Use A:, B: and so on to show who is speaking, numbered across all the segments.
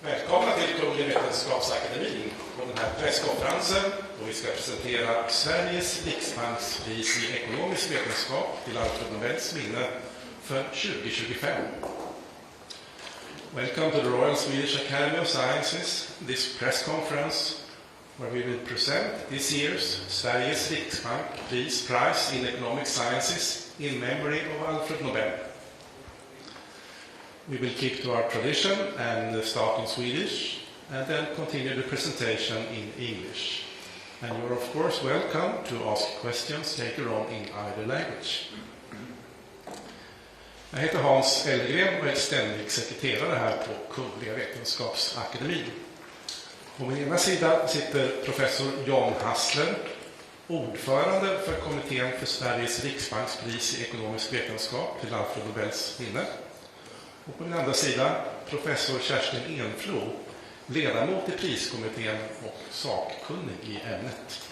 A: Välkomna till Kungliga Vetenskapsakademin på den här presskonferensen då vi ska presentera Sveriges riksbankspris i ekonomisk vetenskap till Alfred Nobels minne för 2025. Welcome to the Royal Swedish Academy of Sciences, this press conference where we will present this year's Sveriges riksbankspris prize in economic sciences in memory of Alfred Nobel. We will keep to our tradition and start in Swedish and then continue the presentation in English. And you're of course welcome to ask questions later on in either language. Jag heter Hans Elgren och är ständig sekreterare här på Kungliga Vetenskapsakademin. På min ena sida sitter professor John Hassler, ordförande för kommittén för Sveriges riksbankspris i ekonomisk vetenskap till Alfred Nobels minne. Och på min andra sida professor Kerstin Enflo, ledamot i priskommittén och sakkunnig i ämnet.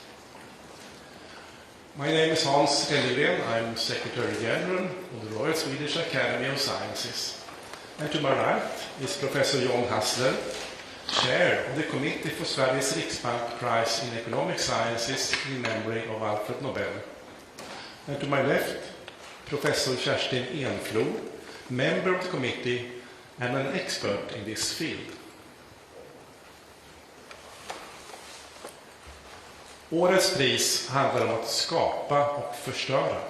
A: My name is Hans Elgren. I'm Secretary General of the Royal Swedish Academy of Sciences. And to my right is Professor John Hassler, Chair of the Committee for Sveriges Riksbank Prize in Economic Sciences in memory of Alfred Nobel. And to my left, Professor Kerstin Enflo, member of the committee and an expert in this field. Årets pris handlar om att skapa och förstöra.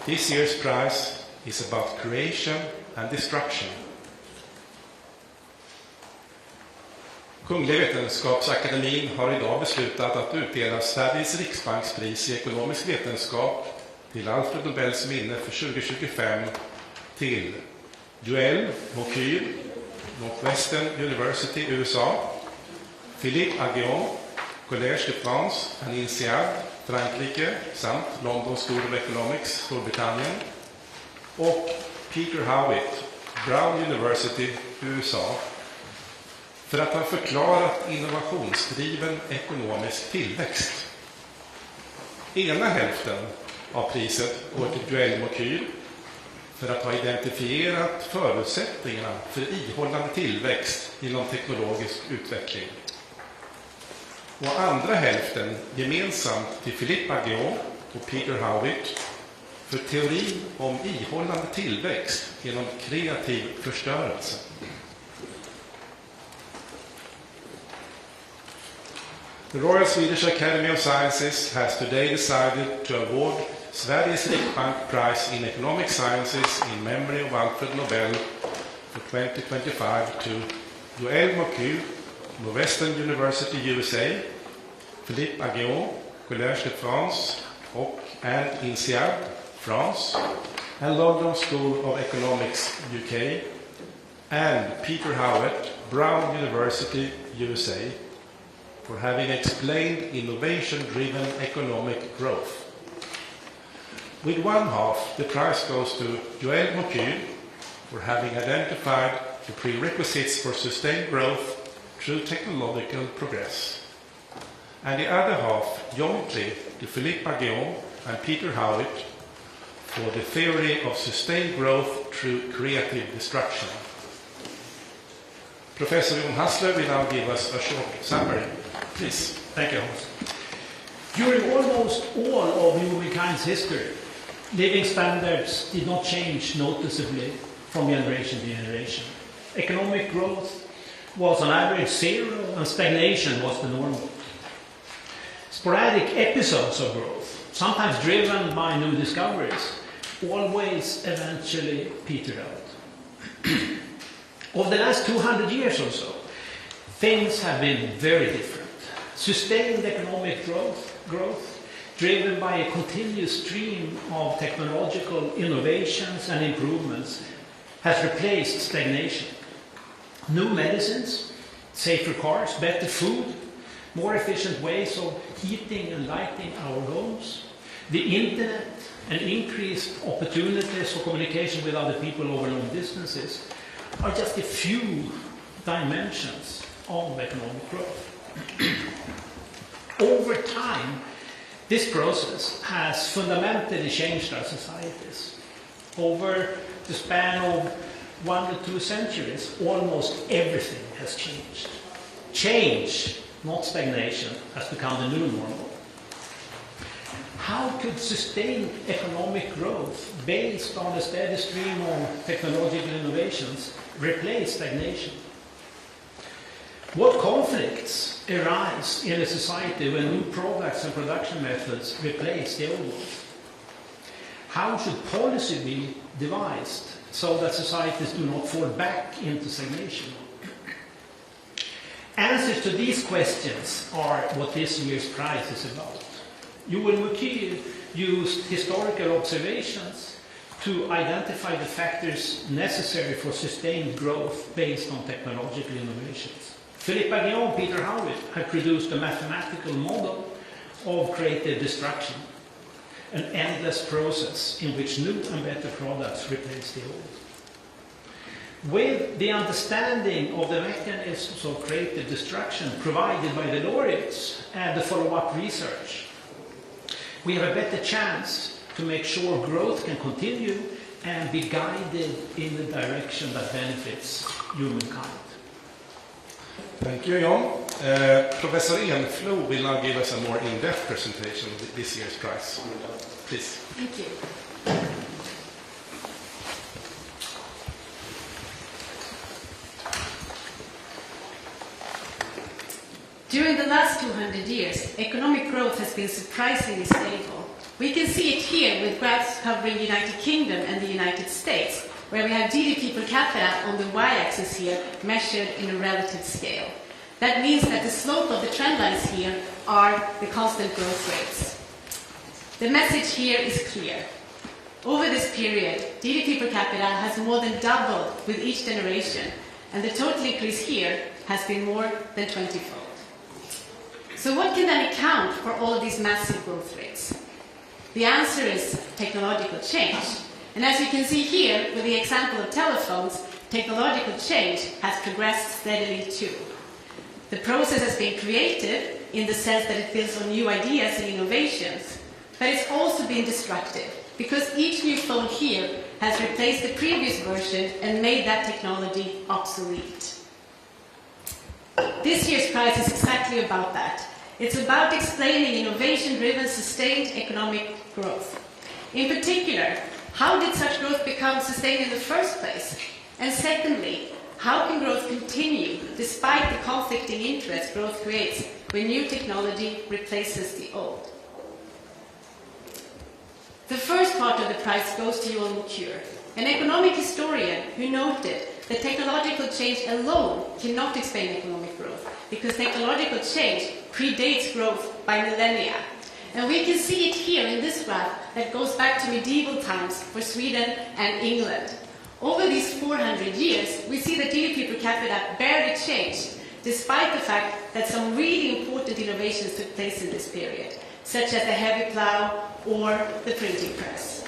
A: This year's prize is about creation and destruction. Kungliga Vetenskapsakademin har idag beslutat att utdela Sveriges riksbankspris i ekonomisk vetenskap till Alfred Nobels minne för 2025 till Joël Mokyr, Northwestern University, USA, Philippe Aghion, Collège de France and INSEAD, Frankrike, samt London School of Economics, Storbritannien, och Peter Howitt, Brown University, USA, för att ha förklarat innovationsdriven ekonomisk tillväxt. Ena hälften av priset går till Joël Mokyr för att ha identifierat förutsättningarna för ihållande tillväxt inom teknologisk utveckling. Och andra hälften gemensamt till Philippe Aghion och Peter Howitt för teorin om ihållande tillväxt genom kreativ förstörelse. The Royal Swedish Academy of Sciences has today decided to award Sveriges Riksbank Prize in Economic Sciences in memory of Alfred Nobel for 2025 to Joël Mokyr, Northwestern University, USA, Philippe Aghion, Collège de France and INSEAD, France, and London School of Economics, UK, and Peter Howitt, Brown University, USA, for having explained innovation-driven economic growth. With one half, the prize goes to Joël Mokyr for having identified the prerequisites for sustained growth through technological progress. And the other half, jointly, to Philippe Aghion and Peter Howitt for the theory of sustained growth through creative destruction. Professor John Hassler will now give us a short summary. Please.
B: Thank you, Hans. During almost all of humankind's history, living standards did not change noticeably from generation to generation. Economic growth was on average zero and stagnation was the normal. Sporadic episodes of growth, sometimes driven by new discoveries, always eventually petered out. Over the last 200 years or so, things have been very different. Sustained economic growth driven by a continuous stream of technological innovations and improvements, has replaced stagnation. New medicines, safer cars, better food, more efficient ways of heating and lighting our homes, the internet, and increased opportunities for communication with other people over long distances are just a few dimensions of economic growth. Over time, this process has fundamentally changed our societies. Over the span of 1 to 2 centuries, almost everything has changed. Change, not stagnation, has become the new normal. How could sustained economic growth based on a steady stream of technological innovations replace stagnation? What conflicts arise in a society when new products and production methods replace the old ones? How should policy be devised so that societies do not fall back into stagnation? Answers to these questions are what this year's prize is about. Yuval Mukir used historical observations to identify the factors necessary for sustained growth based on technological innovations. Philippe Agnon and Peter Howitt have produced a mathematical model of creative destruction, an endless process in which new and better products replace the old. With the understanding of the mechanisms of creative destruction provided by the laureates and the follow-up research, we have a better chance to make sure growth can continue and be guided in the direction that benefits humankind.
A: Thank you, John. Professor Enflo will now give us a more in-depth presentation of this year's prize. Please.
C: Thank you. During the last 200 years, economic growth has been surprisingly stable. We can see it here with graphs covering the United Kingdom and the United States, where we have GDP per capita on the y-axis here measured in a relative scale. That means that the slope of the trend lines here are the constant growth rates. The message here is clear. Over this period, GDP per capita has more than doubled with each generation, and the total increase here has been more than 20-fold. So what can then account for all of these massive growth rates? The answer is technological change. And as you can see here, with the example of telephones, technological change has progressed steadily too. The process has been creative in the sense that it builds on new ideas and innovations, but it's also been destructive because each new phone here has replaced the previous version and made that technology obsolete. This year's prize is exactly about that. It's about explaining innovation-driven, sustained economic growth. In particular, how did such growth become sustained in the first place? And secondly, how can growth continue despite the conflicting interests growth creates when new technology replaces the old? The first part of the prize goes to Yuval Mukir, an economic historian who noted that technological change alone cannot explain economic growth because technological change predates growth by millennia. And we can see it here in this graph that goes back to medieval times for Sweden and England. Over these 400 years, we see that GDP per capita barely changed, despite the fact that some really important innovations took place in this period, such as the heavy plow or the printing press.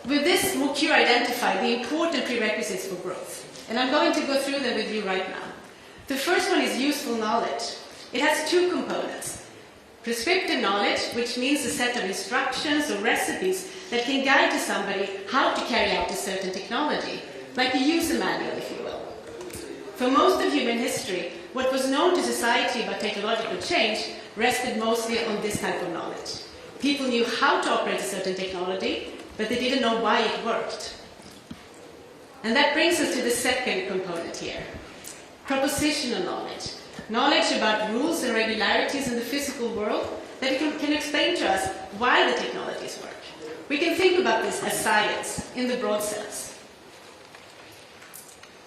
C: With this, Mukir identified the important prerequisites for growth, and I'm going to go through them with you right now. The first one is useful knowledge. It has two components. Prescriptive knowledge, which means a set of instructions or recipes that can guide to somebody how to carry out a certain technology, like a user manual, if you will. For most of human history, what was known to society about technological change rested mostly on this type of knowledge. People knew how to operate a certain technology, but they didn't know why it worked. And that brings us to the second component here. Propositional knowledge. Knowledge about rules and regularities in the physical world that can explain to us why the technologies work. We can think about this as science in the broad sense.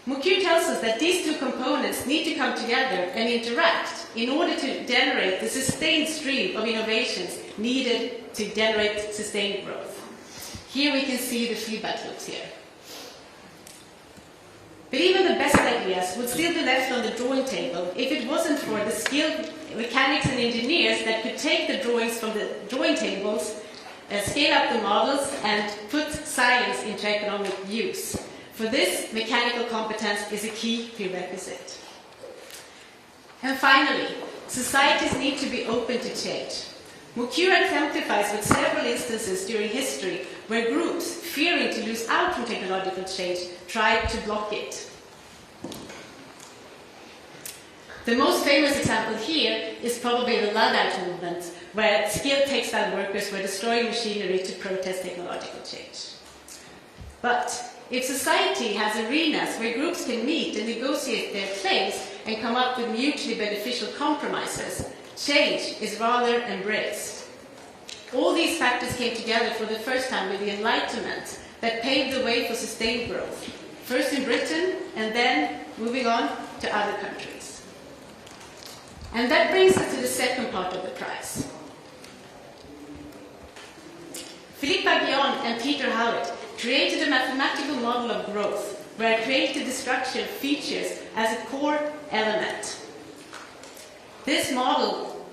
C: Mukir tells us that these two components need to come together and interact in order to generate the sustained stream of innovations needed to generate sustained growth. Here we can see the feedback loops here. But even the best ideas would still be left on the drawing table if it wasn't for the skilled mechanics and engineers that could take the drawings from the drawing tables, scale up the models, and put science into economic use. For this, mechanical competence is a key prerequisite. And finally, societies need to be open to change. Mukura exemplifies with several instances during history where groups, fearing to lose out from technological change, tried to block it. The most famous example here is probably the Luddite movement, where skilled textile workers were destroying machinery to protest technological change. But if society has arenas where groups can meet and negotiate their claims and come up with mutually beneficial compromises, change is rather embraced. All these factors came together for the first time with the Enlightenment that paved the way for sustained growth, first in Britain and then moving on to other countries. And that brings us to the second part of the prize. Philippe Aghion and Peter Howitt created a mathematical model of growth where creative destruction features as a core element. This model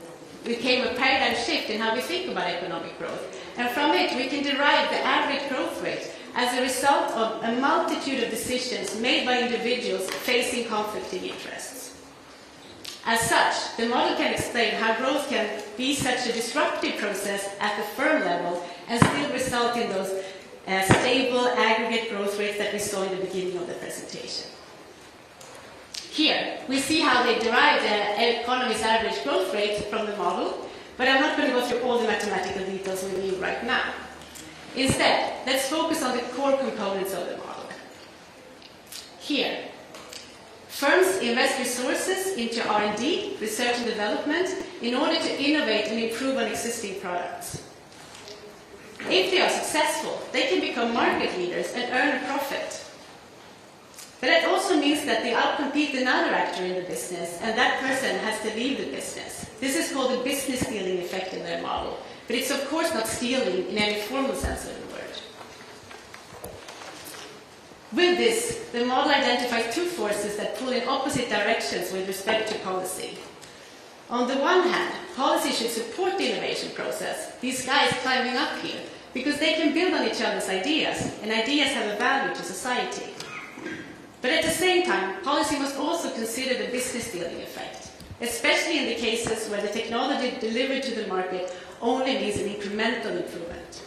C: became a paradigm shift in how we think about economic growth, and from it we can derive the average growth rate as a result of a multitude of decisions made by individuals facing conflicting interests. As such, the model can explain how growth can be such a disruptive process at the firm level and still result in those stable aggregate growth rates that we saw in the beginning of the presentation. Here, we see how they derive the economy's average growth rate from the model, but I'm not going to go through all the mathematical details with you right now. Instead, let's focus on the core components of the model. Here, firms invest resources into R&D, research and development, in order to innovate and improve on existing products. If they are successful, they can become market leaders and earn a profit. But that also means that they outcompete another actor in the business, and that person has to leave the business. This is called the business stealing effect in their model, but it's of course not stealing in any formal sense of the word. With this, the model identifies two forces that pull in opposite directions with respect to policy. On the one hand, policy should support the innovation process, these guys climbing up here, because they can build on each other's ideas, and ideas have a value to society. But at the same time, policy must also consider the business stealing effect, especially in the cases where the technology delivered to the market only means an incremental improvement.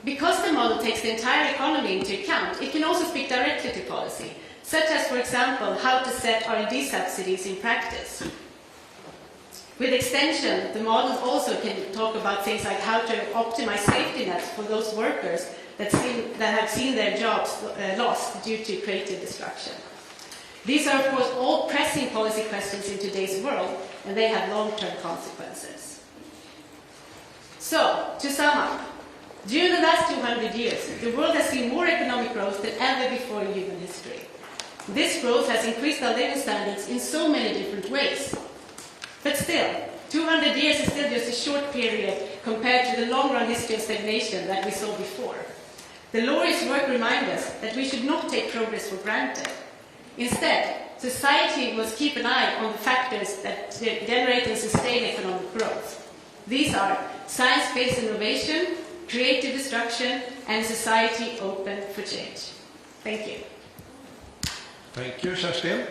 C: Because the model takes the entire economy into account, it can also speak directly to policy, such as, for example, how to set R&D subsidies in practice. With extension, the model also can talk about things like how to optimize safety nets for those workers that have seen their jobs lost due to creative destruction. These are, of course, all pressing policy questions in today's world, and they have long-term consequences. So, to sum up, during the last 200 years, the world has seen more economic growth than ever before in human history. This growth has increased our living standards in so many different ways. But still, 200 years is still just a short period compared to the long-run history of stagnation that we saw before. The Laurie's work reminds us that we should not take progress for granted. Instead, society must keep an eye on the factors that generate and sustain economic growth. These are science-based innovation, creative destruction, and society open for change. Thank you.
A: Thank you, Kerstin.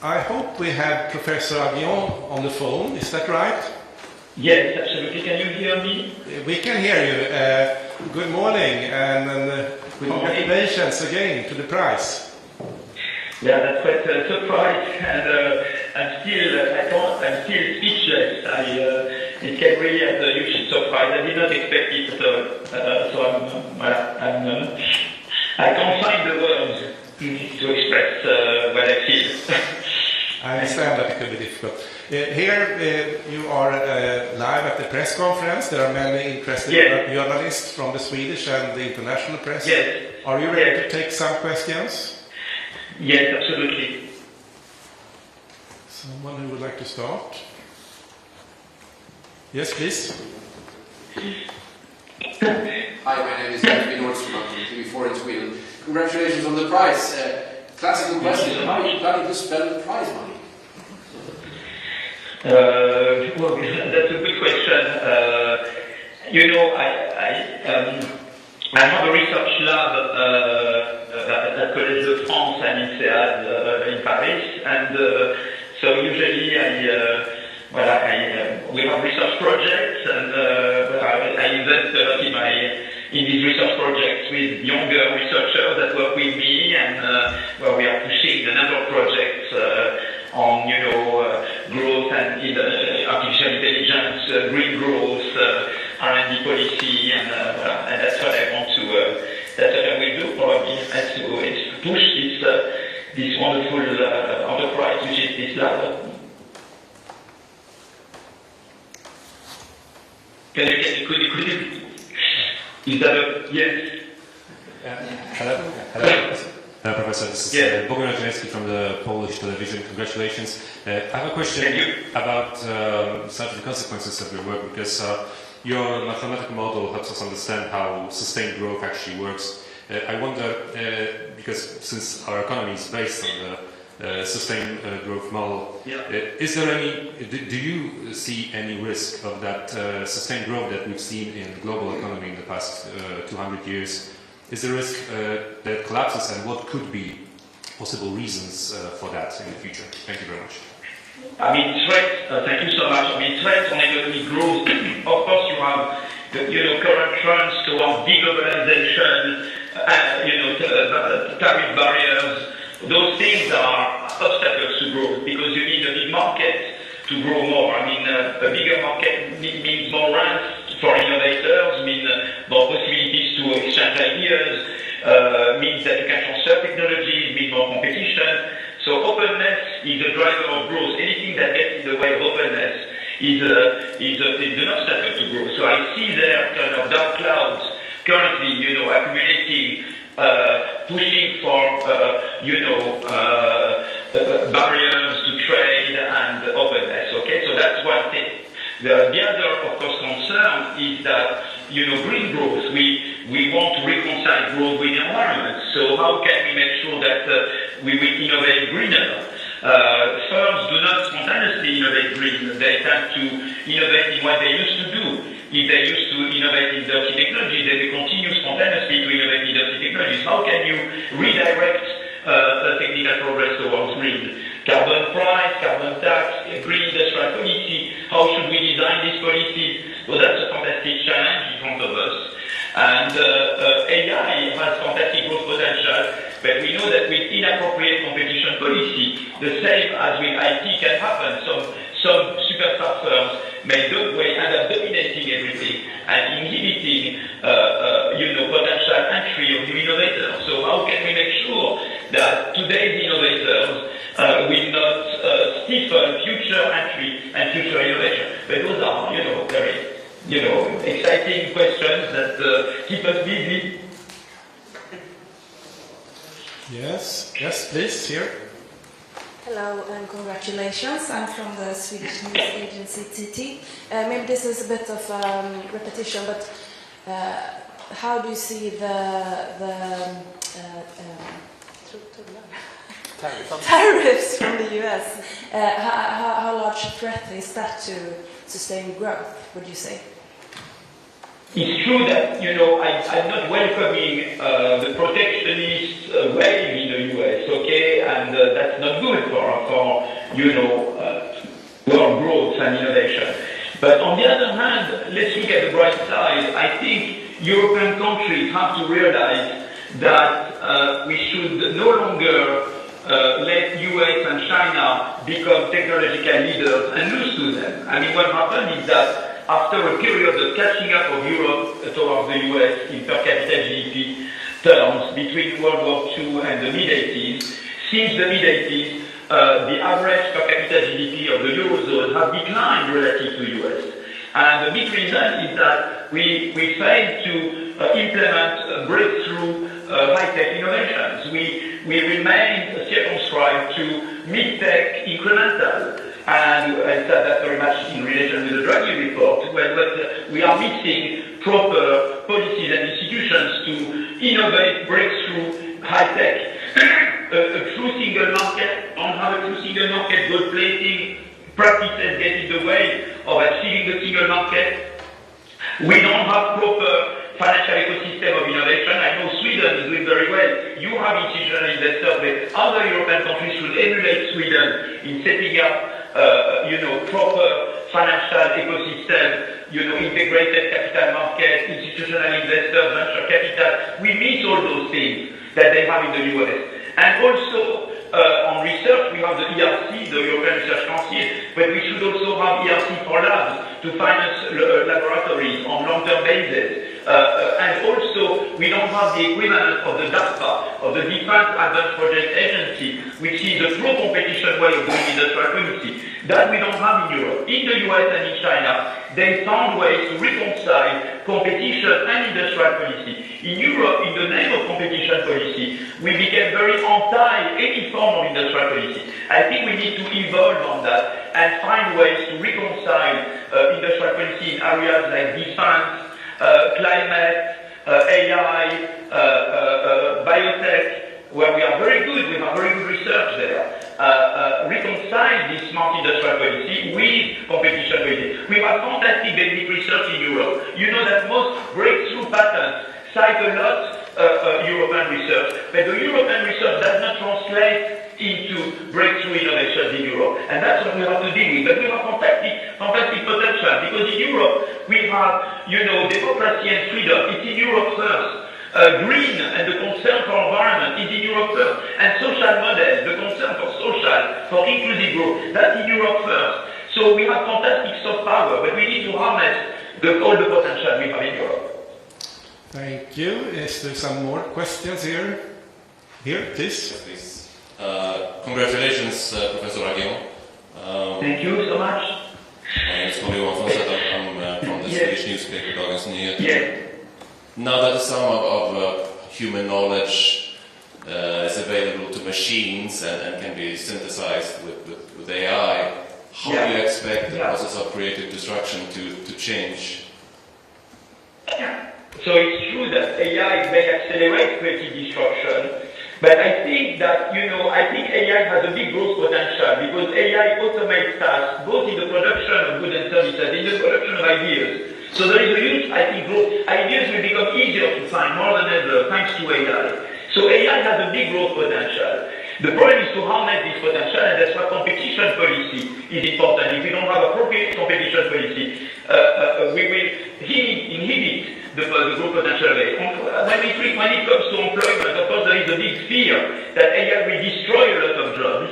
A: I hope we have Professor Aghion on the phone. Is that right?
D: Yes, absolutely. Can you hear me?
A: We can hear you. Good morning, and congratulations again to the prize.
D: Yeah, that's quite a surprise, and I'm still speechless. It came really as a huge surprise. I did not expect it, so I can't find the words to express what I feel.
A: I understand that it can be difficult. Here you are live at the press conference. There are many interested journalists from the Swedish and the international press.
D: Yes.
A: Are you ready to take some questions?
D: Yes, absolutely.
A: Someone who would like to start? Yes, please.
E: Hi, my name is David Nordström. I'm from TV4 in Sweden. Congratulations on the prize. Classical question. How are you planning to spend the prize money?
D: Well, that's a good question. I have a research lab at Collège de France and INSEAD in Paris, and So usually we have research projects, and I invest a lot in these research projects with younger researchers that work with me, and where we are pushing a number of projects on growth and artificial intelligence, green growth, R&D policy, and that's what I want to. That's what I will do probably, and to push this wonderful enterprise which is this lab. Could you? Is that a yes?
F: Hello, Professor. This is Bogdan Janecki from the Polish television. Congratulations. I have a question about some of the consequences of your work, because your mathematical model helps us understand how sustained growth actually works. I wonder, because since our economy is based on the sustained growth model, is there any? Do you see any risk of that sustained growth that we've seen in global economy in the past 200 years? Is there a risk that collapses, and what could be possible reasons for that in the future? Thank you very much.
D: I mean, threats. Thank you so much. I mean, threats on economic growth. Of course, you have current trends towards deglobalization, tariff barriers. Those things are obstacles to growth, because you need a big market to grow more. I mean, a bigger market means more rents for innovators, means more possibilities to exchange ideas, means that you can transfer technologies, means more competition. So openness is a driver of growth. Anything that gets in the way of openness is an obstacle to growth. So I see there kind of dark clouds currently, accumulating, pushing for, barriers to trade and openness. Okay, so that's one thing. The other, of course, concern is that, green growth, we want to reconcile growth with the environment. So how can we make sure that we will innovate greener? Firms do not spontaneously innovate green. They tend to innovate in what they used to do. If they used to innovate in dirty technology, they will continue spontaneously to innovate in dirty technologies. How can you redirect technical progress towards green? Carbon price, carbon tax, green industrial policy. How should we design these policies? So that's a fantastic challenge in front of us. And AI has fantastic growth potential, but we know that with inappropriate competition policy, the same as with IT can happen. Some superstar firms may end up dominating everything and inhibiting potential entry of new innovators. So how can we make sure that today's innovators will not stifle future entry and future innovation? But those are, very exciting questions that keep us busy.
A: Yes, please, here.
G: Hello and congratulations. I'm from the Swedish news agency TT. Maybe this is a bit of repetition, but how do you see the tariffs from the US? How large a threat is that to sustained growth, would you say?
D: It's true that, I'm not welcoming the protectionist wave in the US, okay? And that's not good for world growth and innovation. But on the other hand, let's look at the bright side. I think European countries have to realize that we should no longer let US and China become technological leaders and lose to them. I mean, what happened is that after a period of catching up of Europe towards the US in per capita GDP terms between World War II and the mid-80s, since the mid-80s, the average per capita GDP of the Eurozone has declined relative to US. And the big reason is that we failed to implement breakthrough high-tech innovations. We remained circumscribed to mid-tech incremental. And I said that very much in relation with the Draghi report, where we are missing proper policies and institutions to innovate breakthrough high-tech. A true single market, don't have a true single market, gold plating practices get in the way of achieving the single market. We don't have proper financial ecosystem of innovation. I know Sweden Sweden is doing very well. You have institutional investors, but other European countries should emulate Sweden in setting up, proper financial ecosystem, integrated capital market, institutional investors, venture capital. We miss all those things that they have in the US. And also, on research, we have the ERC, the European Research Council, but we should also have ERC for labs to finance laboratories on long-term basis. And also, we don't have the equivalent of the DARPA, of the Defense Advanced Project Agency, which is a pro-competition way of doing industrial policy. That we don't have in Europe. In the US and in China, they found ways to reconcile competition and industrial policy. In Europe, in the name of competition policy, we became very anti any form of industrial policy. I think we need to evolve on that and find ways to reconcile industrial policy in areas like defense, climate, AI, biotech, where we are very good, we have very good research there. Reconcile this smart industrial policy with competition policy. We have fantastic basic research in Europe. You know that most breakthrough patents cite a lot European research, but the European research does not translate into breakthrough innovations in Europe, and that's what we have to deal with. But we have fantastic potential, because in Europe we have, democracy and freedom. It's in Europe first. Green and the concern for environment is in Europe first, and social model, the concern for social, for inclusive growth, that's in Europe first. So we have fantastic soft power, but we need to harness all the potential we have in Europe.
A: Thank you. Is there some more questions here? Here, please.
H: Yes, please. Congratulations, Professor Agion.
D: Thank you so much.
H: My name is Carl-Johan Fonseca. I'm from the Swedish newspaper Dagens Nyheter.
D: Yes.
H: Now that the sum of human knowledge is available to machines and can be synthesized with AI, how do you expect the process of creative destruction to change?
D: So it's true that AI may accelerate creative destruction, but I think that, I think AI has a big growth potential, because AI automates tasks both in the production of goods and services, in the production of ideas. So there is a huge, I think, growth. Ideas will become easier to find more than ever thanks to AI. So AI has a big growth potential. The problem is to harness this potential, and that's why competition policy is important. If we don't have appropriate competition policy, we will inhibit the growth potential of AI. When it comes to employment, of course, there is a big fear that AI will destroy a lot of jobs.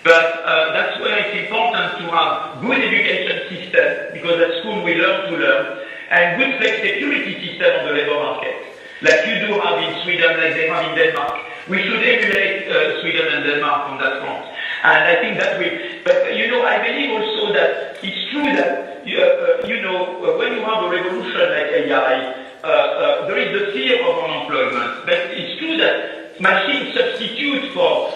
D: But that's why it's important to have good education system, because at school we learn to learn, and good flex security system on the labor market, like you do have in Sweden, like they have in Denmark. We should emulate Sweden and Denmark on that front. And I think that will, but I believe also that it's true that, when you have a revolution like AI, there is the fear of unemployment. But it's true that machines substitute for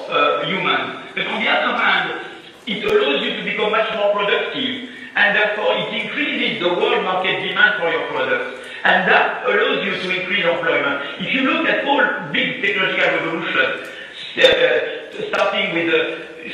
D: humans. But on the other hand, it allows you to become much more productive, and therefore it increases the world market demand for your products. And that allows you to increase employment. If you look at all big technological revolutions, starting with the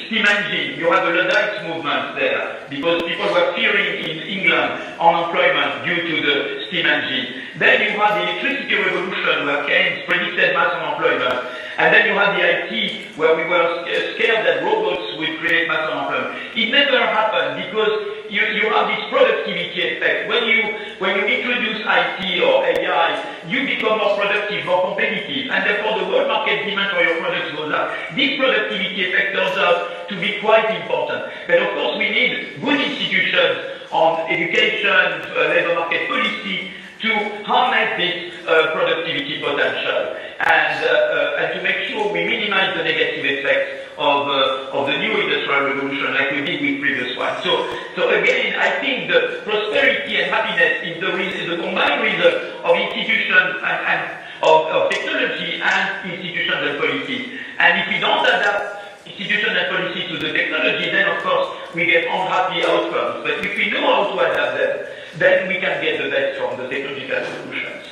D: steam engine, you have the Luddites movement there, because people were fearing in England unemployment due to the steam engine. Then you had the electricity revolution, where Keynes predicted mass unemployment. And then you had the IT, where we were scared that robots would create mass unemployment. It never happened, because you have this productivity effect. When you introduce IT or AI, you become more productive, more competitive, and therefore the world market demand for your products goes up. This productivity effect turns out to be quite important. But of course we need good institutions on education, labor market policy, to harness this productivity potential, and to make sure we minimize the negative effects of the new industrial revolution, like we did with previous ones. So again, I think the prosperity and happiness is the combined result of institutions and of technology and institutions and policies. And if we don't adapt institutions and policies to the technology, then of course we get unhappy outcomes. But if we know how to adapt them, then we can get the best from the technological solutions.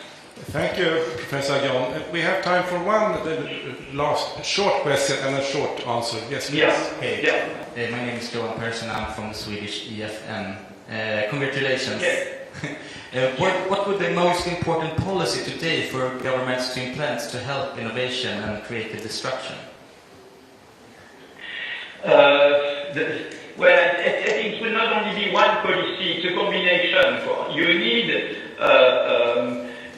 A: Thank you, Professor John. We have time for one last short question and a short answer. Yes, please.
I: My name is Johan Persson. I'm from Swedish EFN. Congratulations.
D: Yes.
I: What would the most important policy today for governments to implement to help innovation and creative destruction?
D: Well, I think it will not only be one policy, it's a combination. You need,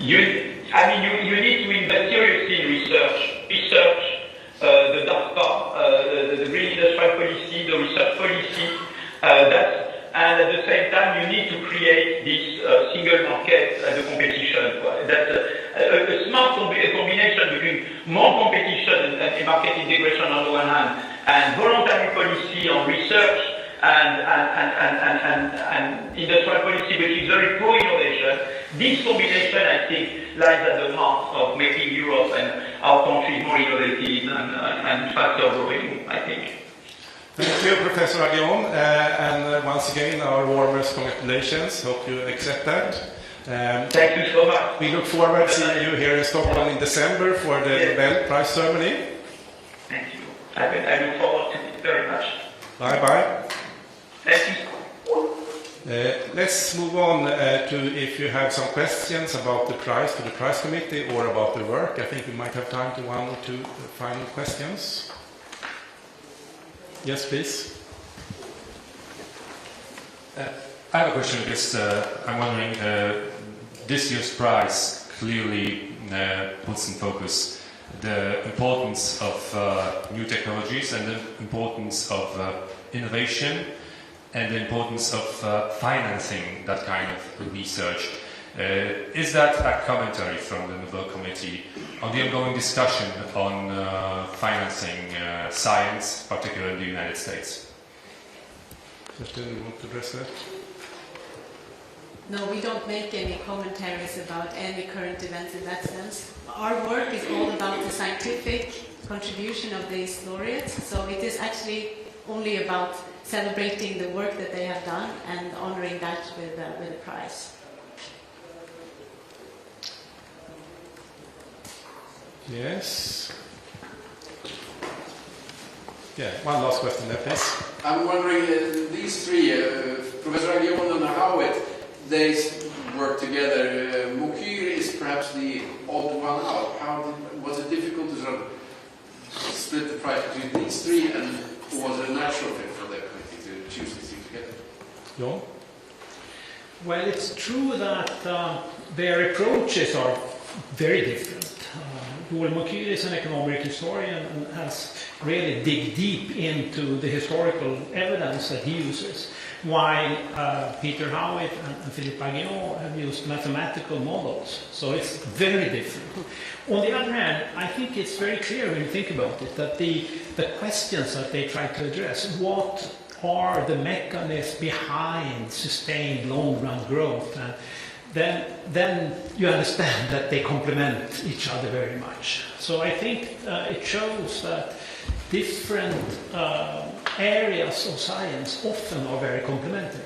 D: you need to invest seriously in research, the DARPA, the Green Industrial Policy, the research policy, and at the same time you need to create this single market as a competition. That's a smart combination between more competition and market integration on the one hand, and voluntary policy on research and industrial policy which is very pro-innovation. This combination, I think, lies at the heart of making Europe and our countries more innovative and faster growing, I think.
A: Thank you, Professor Aguillon, and once again, our warmest congratulations. Hope you accept that.
D: Thank you so much.
A: We look forward to seeing you here in Stockholm in December for the Nobel Prize ceremony.
D: Thank you. I look forward to it very much.
A: Bye-bye.
D: Thank you.
A: Let's move on to if you have some questions about the prize to the prize committee or about the work. I think we might have time to one or two final questions. Yes, please.
F: I have a question because I'm wondering, this year's prize clearly puts in focus the importance of new technologies and the importance of innovation and the importance of financing that kind of research. Is that a commentary from the Nobel Committee on the ongoing discussion on financing science, particularly in the United States?
A: Do you want to address that?
C: No, we don't make any commentaries about any current events in that sense. Our work is all about the scientific contribution of these laureates, so it is actually only about celebrating the work that they have done and honoring that with a prize.
A: Yes. Yeah, one last question there, please.
E: I'm wondering, these three, Professor Aguillon and Howitt, they work together. Mokyr is perhaps the odd one out. Was it difficult to sort of split the prize between these three, and was it a natural fit for the committee to choose these three together?
A: John?
B: Well, it's true that their approaches are very different. Joel Mokyr is an economic historian and has really dig deep into the historical evidence that he uses, while Peter Howitt and Philippe Aguillon have used mathematical models. So it's very different. On the other hand, I think it's very clear when you think about it that the questions that they try to address, what are the mechanisms behind sustained long-run growth, and then you understand that they complement each other very much. So I think it shows that different areas of science often are very complementary.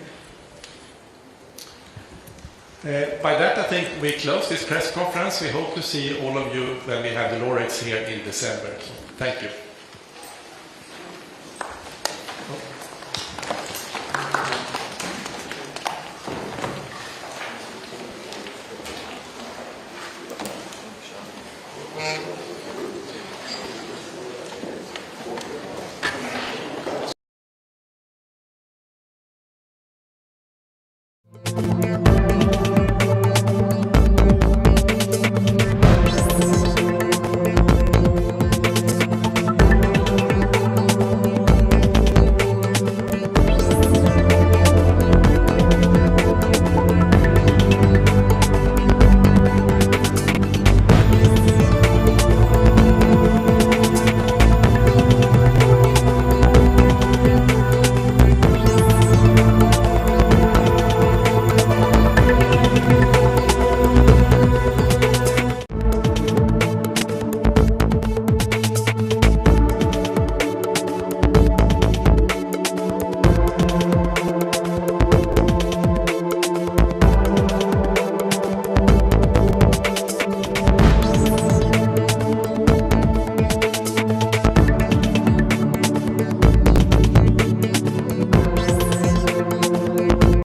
A: By that, I think we close this press conference. We hope to see all of you when we have the laureates here in December. Thank you.
J: Thank you.